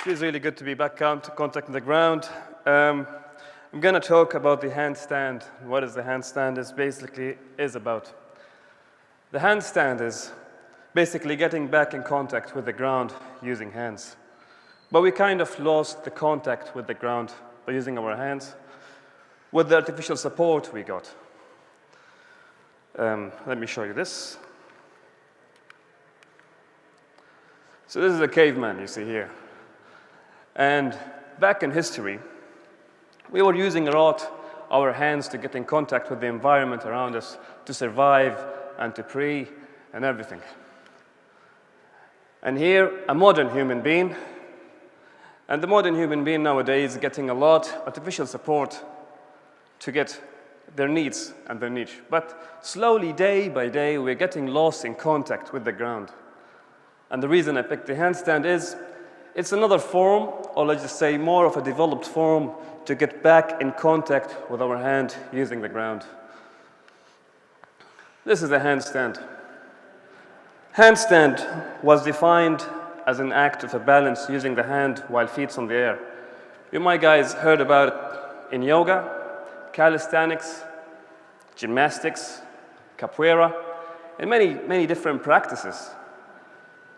It feels really good to be back contacting the ground. I'm going to talk about the handstand. What is the handstand is about. The handstand is basically getting back in contact with the ground using hands. But we kind of lost the contact with the ground by using our hands with the artificial support we got. Let me show you this. So this is a caveman you see here. And back in history, we were using a lot our hands to get in contact with the environment around us, to survive and to pray and everything. And here, a modern human being, and the modern human being nowadays is getting a lot artificial support to get their needs and their niche. But slowly, day by day, we're getting lost in contact with the ground. And the reason I picked the handstand is it's another form, or let's just say more of a developed form, to get back in contact with our hand using the ground. This is a handstand. Handstand was defined as an act of a balance using the hand while feet on the air. You might guys heard about it in yoga, calisthenics, gymnastics, capoeira, and many different practices.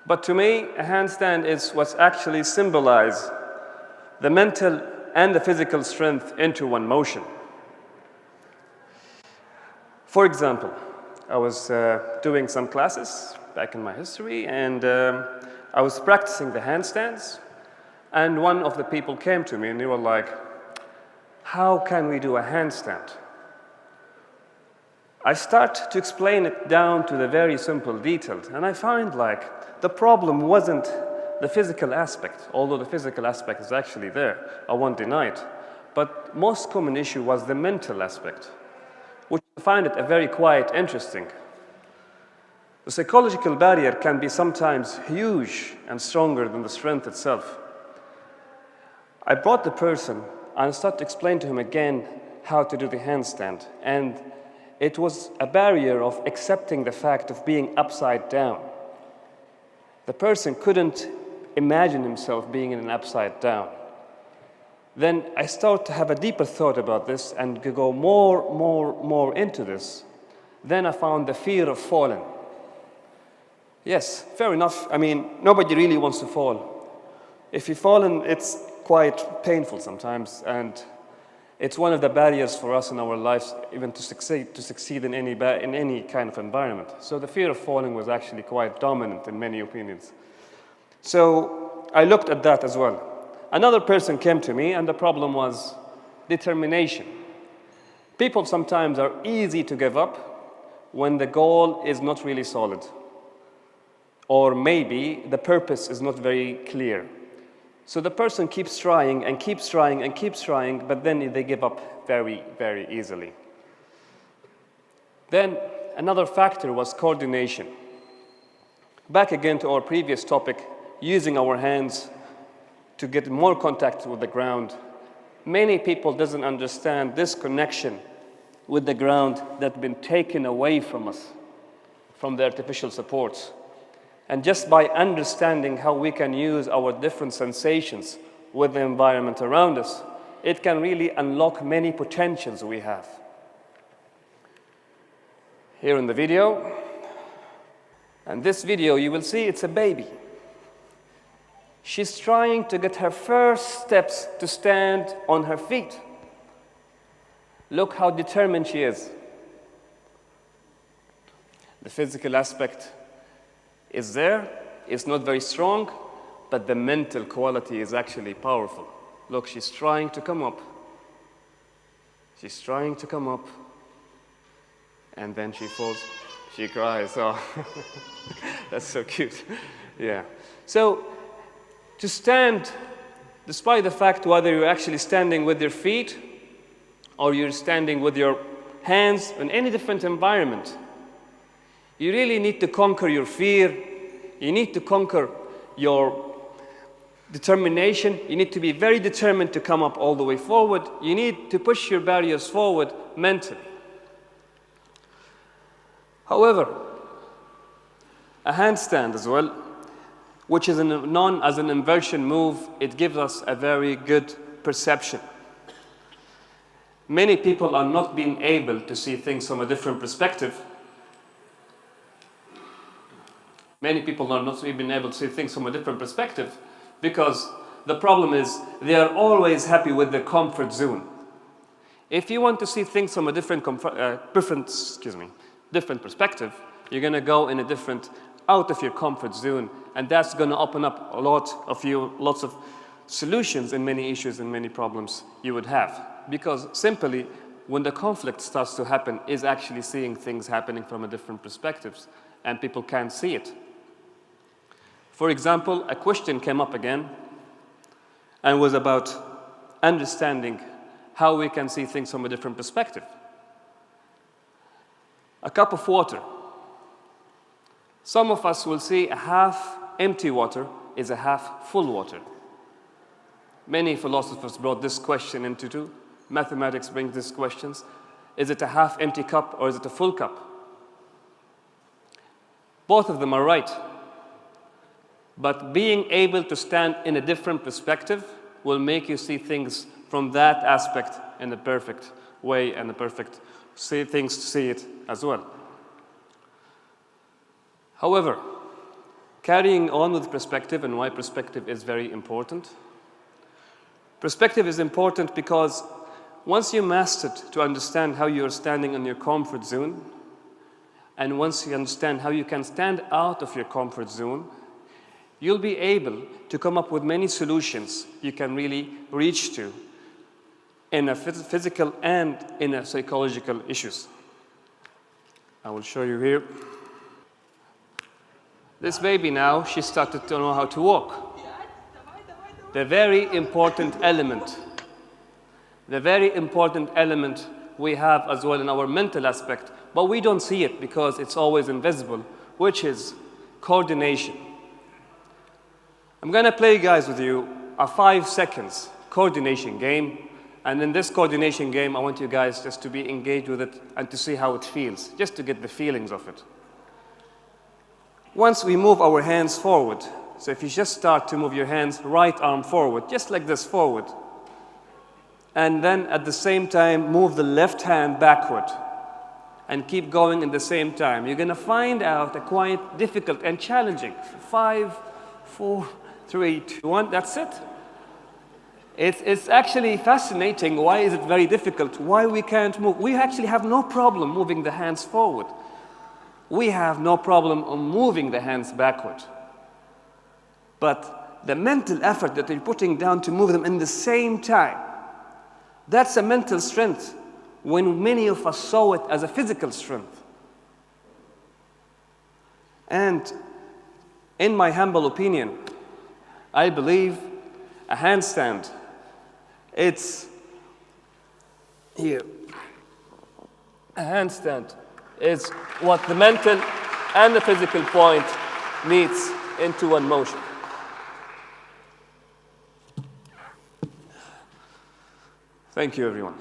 But to me, a handstand is what's actually symbolize the mental and the physical strength into one motion. For example, I was doing some classes back in my history, and I was practicing the handstands, and one of the people came to me and they were like, how can we do a handstand? I start to explain it down to the very simple details, and I find like the problem wasn't the physical aspect, although the physical aspect is actually there, I won't deny it. But most common issue was the mental aspect, which I find it a very quite interesting. The psychological barrier can be sometimes huge and stronger than the strength itself. I brought the person and started to explain to him again how to do the handstand, and it was a barrier of accepting the fact of being upside down. The person couldn't imagine himself being in an upside down. Then I started to have a deeper thought about this and to go more into this. Then I found the fear of falling. Yes, fair enough. I mean, nobody really wants to fall. If you fall, it's quite painful sometimes, and it's one of the barriers for us in our lives, even to succeed in any kind of environment. So the fear of falling was actually quite dominant in many opinions. So I looked at that as well. Another person came to me, and the problem was determination. People sometimes are easy to give up when the goal is not really solid, or maybe the purpose is not very clear. So the person keeps trying and keeps trying and keeps trying, but then they give up very easily. Then another factor was coordination. Back again to our previous topic, using our hands to get more contact with the ground. Many people doesn't understand this connection with the ground that's been taken away from us, from the artificial supports. And just by understanding how we can use our different sensations with the environment around us, it can really unlock many potentials we have. Here in the video, and this video you will see it's a baby. She's trying to get her first steps to stand on her feet. Look how determined she is. The physical aspect is there, it's not very strong, but the mental quality is actually powerful. Look, she's trying to come up. She's trying to come up, and then she falls, she cries. Oh, that's so cute. Yeah. So, to stand, despite the fact whether you're actually standing with your feet or you're standing with your hands in any different environment, you really need to conquer your fear. You need to conquer your determination. You need to be very determined to come up all the way forward. You need to push your barriers forward mentally. However, a handstand as well which is known as an inversion move. It gives us a very good perception. Many people are not being able to see things from a different perspective. Many people are not being able to see things from a different perspective because the problem is they are always happy with their comfort zone. If you want to see things from a different perspective, you're going to go in a different, out of your comfort zone, and that's going to open up lots of solutions in many issues and many problems you would have. Because simply, when the conflict starts to happen, is actually seeing things happening from a different perspectives, and people can't see it. For example, a question came up again, and was about understanding how we can see things from a different perspective. A cup of water. Some of us will see a half empty water is a half full water. Many philosophers brought this question into two. Mathematics brings these questions. Is it a half empty cup or is it a full cup? Both of them are right. But being able to stand in a different perspective will make you see things from that aspect in the perfect way and the perfect things to see it as well. However, carrying on with perspective and why perspective is very important. Perspective is important because once you mastered to understand how you're standing in your comfort zone, and once you understand how you can stand out of your comfort zone, you'll be able to come up with many solutions you can really reach to in a physical and in a psychological issues. I will show you here. This baby now, she started to know how to walk. The very important element we have as well in our mental aspect, but we don't see it because it's always invisible, which is coordination. I'm going to play, guys, with you a 5 seconds coordination game. And in this coordination game, I want you guys just to be engaged with it and to see how it feels, just to get the feelings of it. Once we move our hands forward, so if you just start to move your hands, right arm forward, just like this, forward. And then at the same time, move the left hand backward. And keep going in the same time. You're going to find out a quite difficult and challenging. 5, 4, 3, 2, 1, that's it. It's actually fascinating. Why is it very difficult? Why we can't move? We actually have no problem moving the hands forward. We have no problem on moving the hands backward. But the mental effort that you're putting down to move them in the same time, that's a mental strength when many of us saw it as a physical strength. And in my humble opinion, I believe a handstand, it's here. A handstand is what the mental and the physical point meets into one motion. Thank you, everyone.